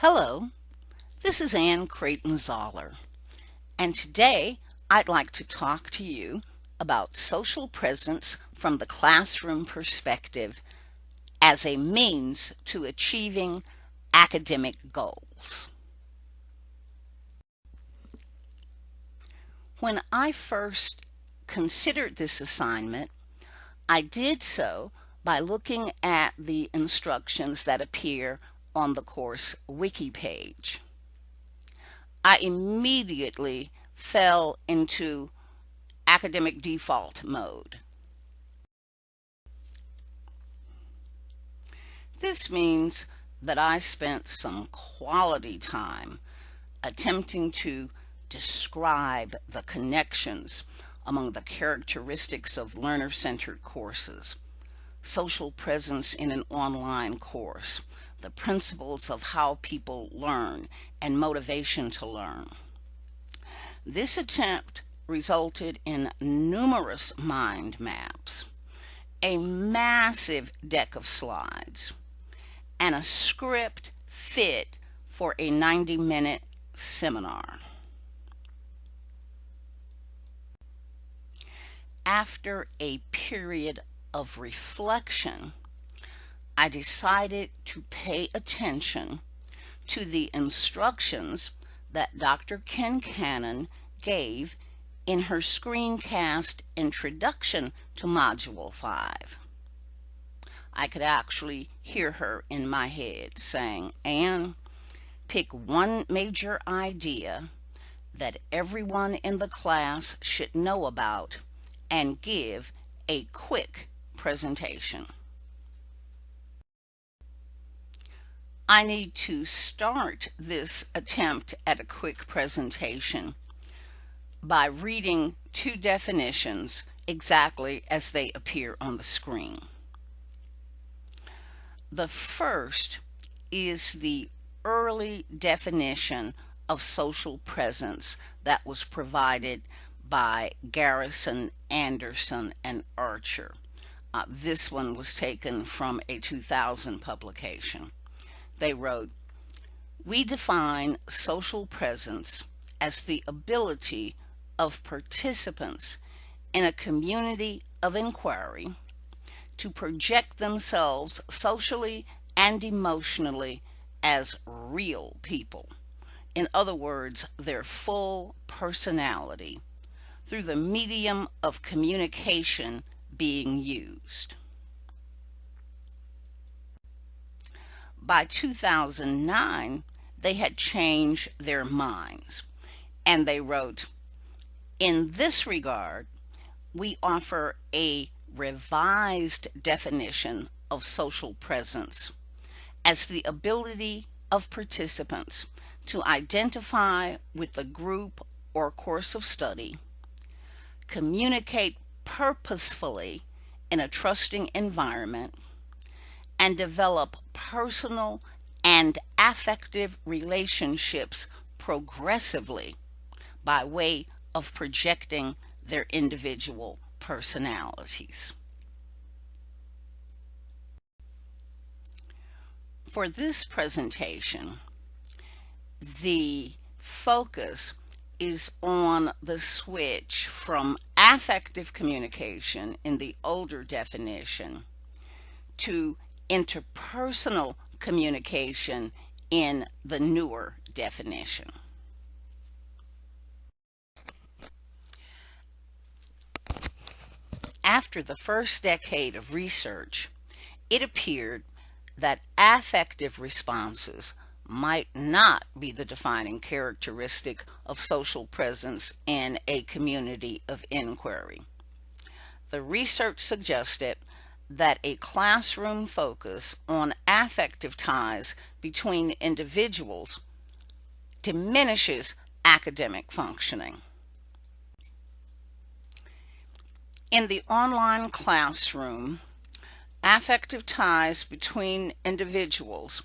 Hello, this is Creighton-Zollar, and today I'd like to talk to you about social presence from the classroom perspective as a means to achieving academic goals. When I first considered this assignment, I did so by looking at the instructions that appear on the course wiki page. I immediately fell into academic default mode. This means that I spent some quality time attempting to describe the connections among the characteristics of learner-centered courses, social presence in an online course, the principles of how people learn, and motivation to learn. This attempt resulted in numerous mind maps, a massive deck of slides, and a script fit for a 90-minute seminar. After a period of reflection, I decided to pay attention to the instructions that Dr. Cannon gave in her screencast introduction to Module 5. I could actually hear her in my head saying, "Anne, pick one major idea that everyone in the class should know about and give a quick presentation." I need to start this attempt at a quick presentation by reading two definitions exactly as they appear on the screen. The first is the early definition of social presence that was provided by Garrison, Anderson, and Archer. This one was taken from a 2000 publication. They wrote, "We define social presence as the ability of participants in a community of inquiry to project themselves socially and emotionally as real people. In other words, their full personality through the medium of communication being used." By 2009, they had changed their minds, and they wrote, "In this regard, we offer a revised definition of social presence as the ability of participants to identify with the group or course of study, communicate purposefully in a trusting environment, and develop personal and affective relationships progressively by way of projecting their individual personalities." For this presentation, the focus is on the switch from affective communication in the older definition to interpersonal communication in the newer definition. After the first decade of research, it appeared that affective responses might not be the defining characteristic of social presence in a community of inquiry. The research suggested that a classroom focus on affective ties between individuals diminishes academic functioning. In the online classroom, affective ties between individuals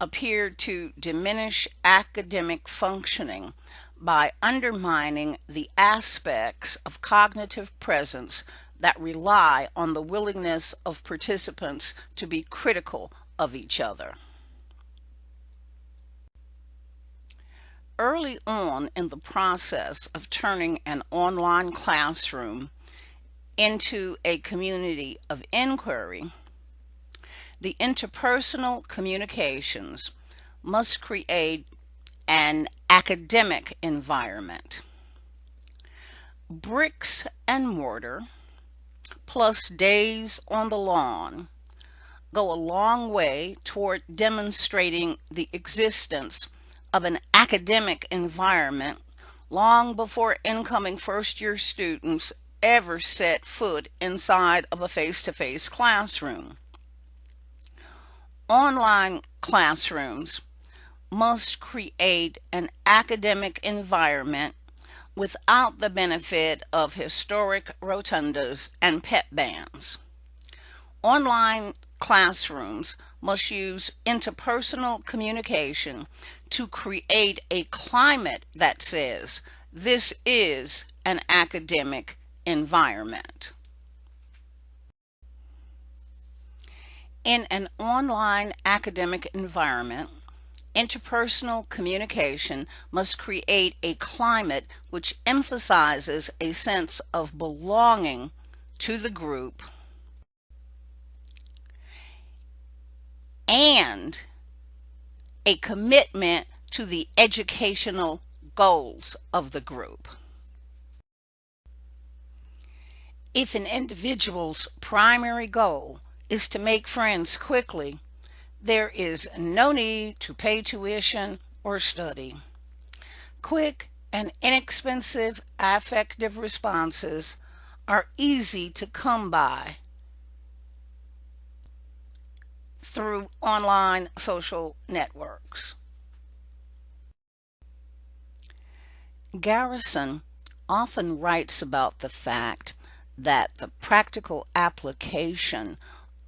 appear to diminish academic functioning by undermining the aspects of cognitive presence that rely on the willingness of participants to be critical of each other. Early on in the process of turning an online classroom into a community of inquiry, the interpersonal communications must create an academic environment. Bricks and mortar plus days on the lawn go a long way toward demonstrating the existence of an academic environment long before incoming first-year students ever set foot inside of a face-to-face classroom. Online classrooms must create an academic environment without the benefit of historic rotundas and pep bands. Online classrooms must use interpersonal communication to create a climate that says this is an academic environment. In an online academic environment, interpersonal communication must create a climate which emphasizes a sense of belonging to the group and a commitment to the educational goals of the group. If an individual's primary goal is to make friends quickly, there is no need to pay tuition or study. Quick and inexpensive affective responses are easy to come by through online social networks. Garrison often writes about the fact that the practical application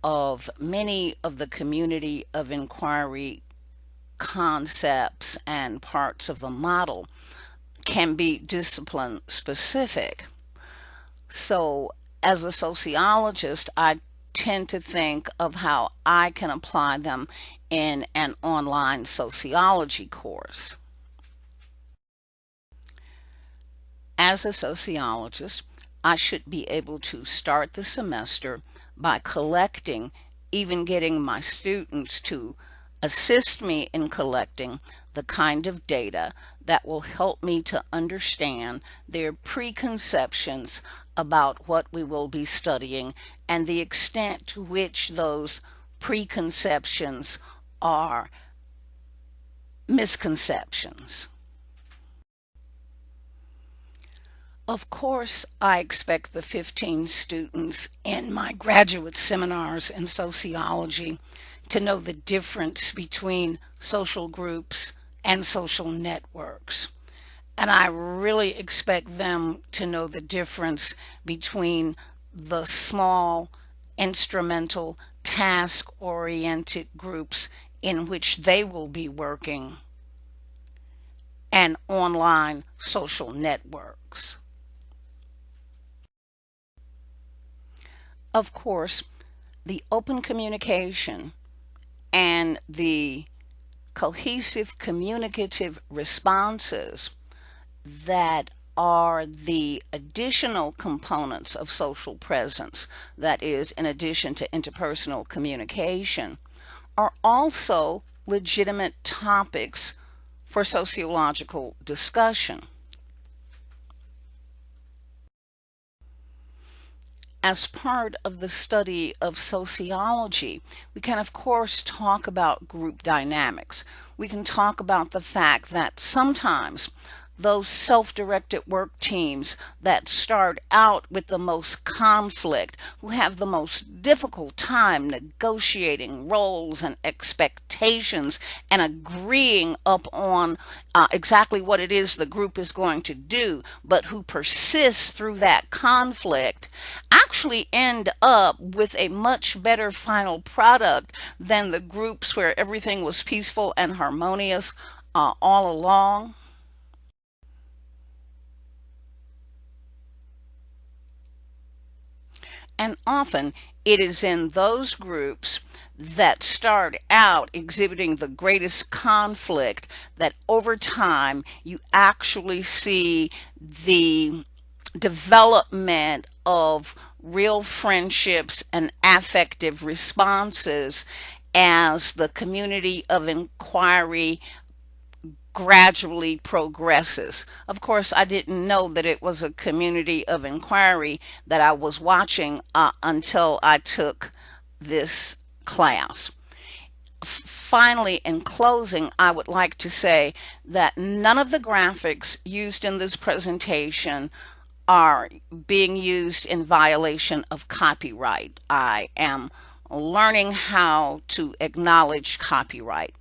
of many of the community of inquiry concepts and parts of the model can be discipline specific. So as a sociologist, I tend to think of how I can apply them in an online sociology course. As a sociologist, I should be able to start the semester by collecting, even getting my students to assist me in collecting the kind of data that will help me to understand their preconceptions about what we will be studying and the extent to which those preconceptions are misconceptions. Of course, I expect the 15 students in my graduate seminars in sociology to know the difference between social groups and social networks. And I really expect them to know the difference between the small, instrumental, task-oriented groups in which they will be working and online social networks. Of course, the open communication and the cohesive communicative responses that are the additional components of social presence, that is, in addition to interpersonal communication, are also legitimate topics for sociological discussion. As part of the study of sociology, we can of course talk about group dynamics. We can talk about the fact that sometimes those self-directed work teams that start out with the most conflict, who have the most difficult time negotiating roles and expectations and agreeing upon exactly what it is the group is going to do, but who persist through that conflict, actually end up with a much better final product than the groups where everything was peaceful and harmonious all along. And often it is in those groups that start out exhibiting the greatest conflict, that over time you actually see the development of real friendships and affective responses as the community of inquiry gradually progresses. Of course, I didn't know that it was a community of inquiry that I was watching until I took this class. Finally, in closing, I would like to say that none of the graphics used in this presentation are being used in violation of copyright. I am learning how to acknowledge copyright.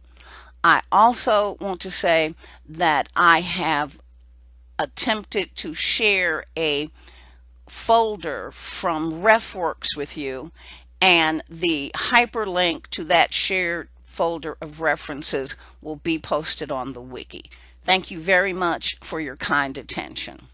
I also want to say that I have attempted to share a folder from RefWorks with you, and the hyperlink to that shared folder of references will be posted on the wiki. Thank you very much for your kind attention.